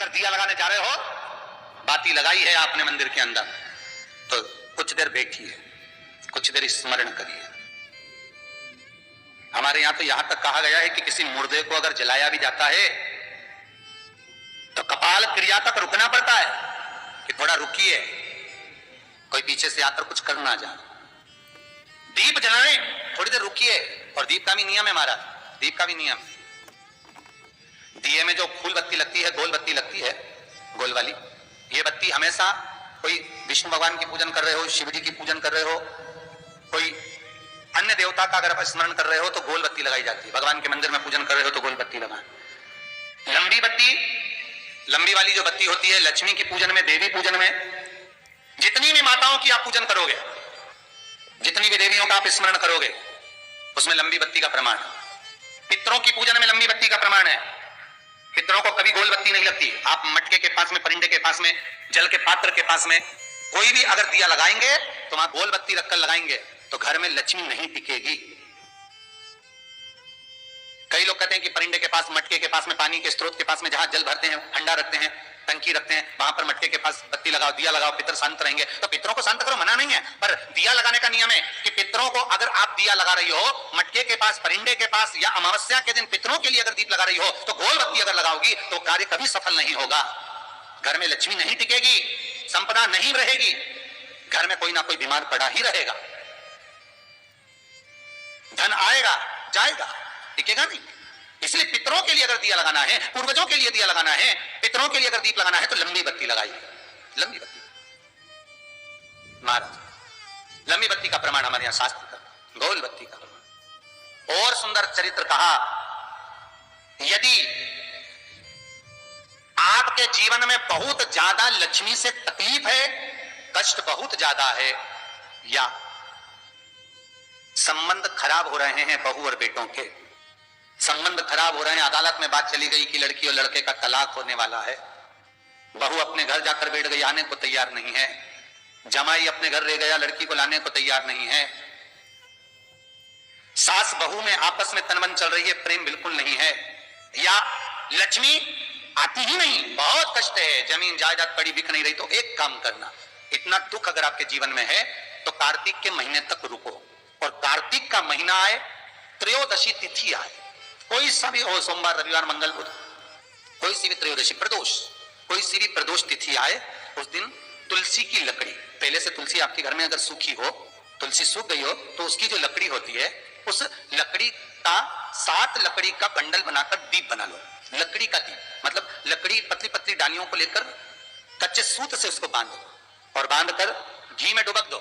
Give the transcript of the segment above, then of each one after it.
अगर दिया लगाने जा रहे हो, बाती लगाई है आपने मंदिर के अंदर, तो कुछ देर बैठिए, कुछ देर स्मरण करिए। हमारे यहां तो यहां तक कहा गया है कि किसी मुर्दे को अगर जलाया भी जाता है तो कपाल क्रिया तक रुकना पड़ता है कि थोड़ा रुकिए, कोई पीछे से आकर कुछ कर ना जाए। दीप जलाएं, थोड़ी देर रुकिए। और दीप का भी नियम है महाराज, दीप का भी नियम। दिए में जो फूल बत्ती लगती है, गोल बत्ती लगती है, गोल वाली, ये बत्ती हमेशा कोई विष्णु भगवान की पूजन कर रहे हो, शिव जी की पूजन कर रहे हो, कोई अन्य देवता का अगर आप स्मरण कर रहे हो तो गोल बत्ती लगाई जाती है। भगवान के मंदिर में पूजन कर रहे हो तो गोल बत्ती लगाएं। लंबी बत्ती, लंबी वाली जो बत्ती होती है लक्ष्मी की पूजन में, देवी पूजन में, जितनी भी माताओं की आप पूजन करोगे, जितनी भी देवियों का आप स्मरण करोगे, उसमें लंबी बत्ती का प्रमाण है। पितरों की पूजन में लंबी बत्ती का प्रमाण है। पितरों को कभी गोल बत्ती नहीं लगती। आप मटके के पास में, परिंदे के पास में, जल के पात्र के पास में कोई भी अगर दिया लगाएंगे तो वहां गोल बत्ती रखकर लगाएंगे तो घर में लक्ष्मी नहीं टिकेगी। कई लोग कहते हैं कि परिंदे के पास, मटके के पास में, पानी के स्रोत के पास में जहां जल भरते हैं, हंडा रखते हैं, टंकी रखते हैं, वहां पर मटके के पास बत्ती लगाओ, दिया लगाओ, पितर शांत रहेंगे। तो पितरों को शांत करो, मना नहीं है, पर दिया लगाने का नियम है कि पितरों को अगर आप दिया लगा रही हो मटके के पास, परिंदे के पास, या अमावस्या के दिन पितरों के लिए अगर दीप लगा रही हो तो गोल बत्ती अगर लगाओगी तो कार्य कभी सफल नहीं होगा। घर में लक्ष्मी नहीं टिकेगी, संपदा नहीं रहेगी, घर में कोई ना कोई बीमार पड़ा ही रहेगा। धन आएगा जाएगा, टिकेगा नहीं। इसलिए पितरों के लिए अगर दिया लगाना है, पूर्वजों के लिए दिया लगाना है, पितरों के लिए अगर दीप लगाना है तो लंबी बत्ती लगाइए, लंबी बत्ती। महाराज लंबी बत्ती का प्रमाण हमारे यहां शास्त्र का, गोल बत्ती का प्रमाण। और सुंदर चरित्र कहा, यदि आपके जीवन में बहुत ज्यादा लक्ष्मी से तकलीफ है, कष्ट बहुत ज्यादा है, या संबंध खराब हो रहे हैं, बहू और बेटों के संबंध खराब हो रहे हैं, अदालत में बात चली गई कि लड़की और लड़के का तलाक होने वाला है, बहू अपने घर जाकर बैठ गई, आने को तैयार नहीं है, जमाई अपने घर रह गया, लड़की को लाने को तैयार नहीं है, सास बहू में आपस में तनमन चल रही है, प्रेम बिल्कुल नहीं है, या लक्ष्मी आती ही नहीं, बहुत कष्ट है, जमीन जायदाद पड़ी बिक नहीं रही, तो एक काम करना, इतना दुख अगर आपके जीवन में है तो कार्तिक के महीने तक रुको, और कार्तिक का महीना आए, त्रयोदशी तिथि आए, कोई सा भी हो, सोमवार, रविवार, मंगल, बुध, कोई सी भी त्रयोदशी, प्रदोष, कोई सी भी प्रदोष तिथि आए, उस दिन तुलसी की लकड़ी, पहले से तुलसी आपके घर में अगर सूखी हो, तुलसी सूख गई हो तो उसकी जो लकड़ी होती है, उस लकड़ी का 7 लकड़ी का बंडल बनाकर दीप बना लो। लकड़ी का दीप मतलब लकड़ी, पतली पतली डालियों को लेकर कच्चे सूत से उसको बांध दो और बांधकर घी में डुबक दो।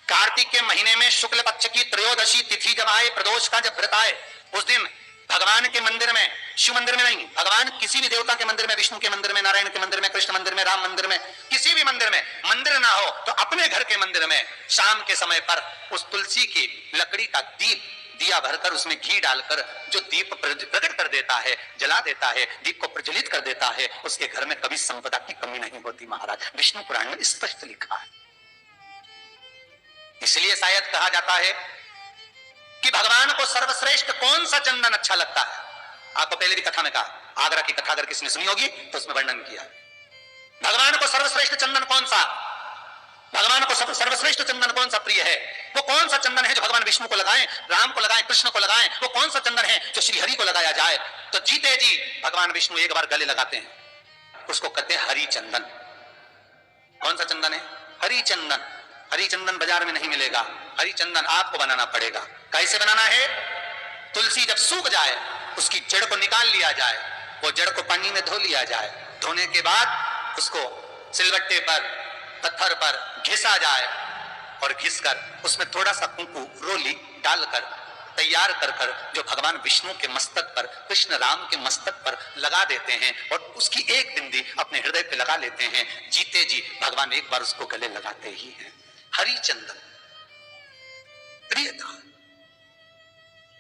कार्तिक के महीने में शुक्ल पक्ष की त्रयोदशी तिथि जब आए, प्रदोष का जब व्रत आए, उस दिन भगवान के मंदिर में, शिव मंदिर में नहीं, भगवान किसी भी देवता के मंदिर में, विष्णु के मंदिर में, नारायण के मंदिर में, कृष्ण मंदिर में, राम मंदिर में, किसी भी मंदिर में, मंदिर ना हो तो अपने घर के मंदिर में शाम के समय पर उस तुलसी की लकड़ी का दीप, दिया भरकर उसमें घी डालकर जो दीप प्रकट कर देता है, जला देता है, दीप को प्रज्वलित कर देता है, उसके घर में कभी संपदा की कमी नहीं होती। महाराज विष्णु पुराण में स्पष्ट लिखा है। इसलिए शायद कहा जाता है कि भगवान को सर्वश्रेष्ठ कौन सा चंदन अच्छा लगता है। आपको पहले भी कथा में कहा, आगरा की कथा अगर किसने सुनी होगी तो उसमें वर्णन किया, भगवान को सर्वश्रेष्ठ चंदन कौन सा, भगवान को सर्वश्रेष्ठ चंदन कौन सा प्रिय है, वो कौन सा चंदन है जो भगवान विष्णु को लगाएं, राम को लगाएं, कृष्ण को लगाएं, वो कौन सा चंदन है जो श्री हरि को लगाया जाए। तो जीते जी भगवान विष्णु एक बार गले लगाते हैं, उसको कहते हैं हरि चंदन। कौन सा चंदन है? हरि चंदन। हरि चंदन बाजार में नहीं मिलेगा, हरि चंदन आपको बनाना पड़ेगा। कैसे बनाना है? तुलसी जब सूख जाए उसकी जड़ को निकाल लिया जाए, वो जड़ को पानी में धो लिया जाए, धोने के बाद उसको सिलबट्टे पर, पत्थर पर घिसा जाए और घिसकर उसमें थोड़ा सा कुंकू, रोली डालकर तैयार कर कर जो भगवान विष्णु के मस्तक पर, कृष्ण राम के मस्तक पर लगा देते हैं और उसकी एक बिंदी अपने हृदय पे लगा लेते हैं। जीते जी भगवान एक बार उसको गले लगाते ही हैं। हरि चंदन प्रियता।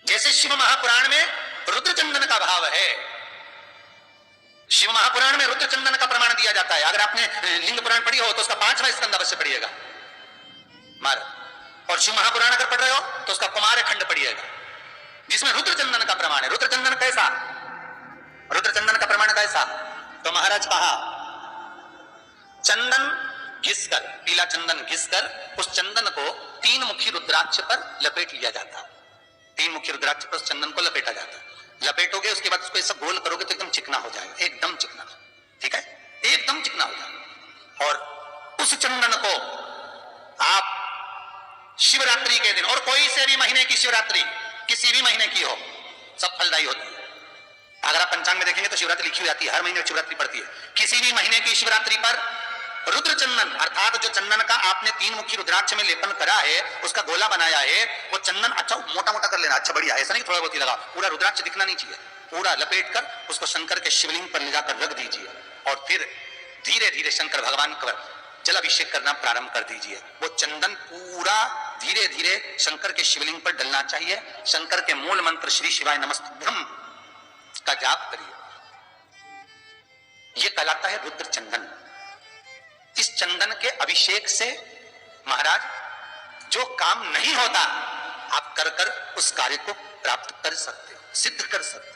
जैसे शिव महापुराण में रुद्र चंदन का भाव है, शिव महापुराण में रुद्र चंदन का प्रमाण दिया जाता है। अगर आपने लिंग पुराण पढ़ी हो तो उसका 5वां स्कंद अवश्य पढ़िएगा महाराज, और शिव महापुराण अगर पढ़ रहे हो तो उसका कुमार खंड पढ़िएगा जिसमें रुद्र चंदन का प्रमाण है। रुद्र चंदन कैसा? रुद्र चंदन का प्रमाण कैसा? तो महाराज कहा चंदन घिसकर, पीला चंदन घिसकर उस चंदन को 3 मुखी रुद्राक्ष पर लपेट लिया जाता। 3 मुखी रुद्राक्ष पर उस चंदन को लपेटा जाता। लपेटोगे उसके बाद उसको ऐसा गोल करोगे तो एकदम चिकना हो जाएगा, एकदम चिकना, ठीक है, एकदम चिकना हो जाएगा। और उस चंदन को आप शिवरात्रि के दिन, और कोई से भी महीने की शिवरात्रि, किसी भी महीने की हो, सब फलदायी होती है। अगर आप पंचांग में देखेंगे तो शिवरात्रि लिखी हुई आती है, हर महीने शिवरात्रि पड़ती है। किसी भी महीने की शिवरात्रि पर रुद्र चंदन अर्थात जो चंदन का आपने 3 मुखी रुद्राक्ष में लेपन करा है, उसका गोला बनाया है, वो चंदन अच्छा मोटा मोटा कर लेना, अच्छा बढ़िया, ऐसा नहीं थोड़ा बहुत ही लगा, पूरा रुद्राक्ष दिखना नहीं चाहिए, पूरा लपेट कर उसको शंकर के शिवलिंग पर ले जाकर रख दीजिए और फिर धीरे धीरे शंकर भगवान पर जल अभिषेक करना प्रारंभ कर दीजिए। वो चंदन पूरा धीरे धीरे शंकर के शिवलिंग पर डलना चाहिए। शंकर के मूल मंत्र श्री शिवाय नमस्तुभ्यम का जाप करिए। यह कहलाता है रुद्र चंदन। इस चंदन के अभिषेक से महाराज जो काम नहीं होता आप कर कर उस कार्य को प्राप्त कर सकते हो, सिद्ध कर सकते हो।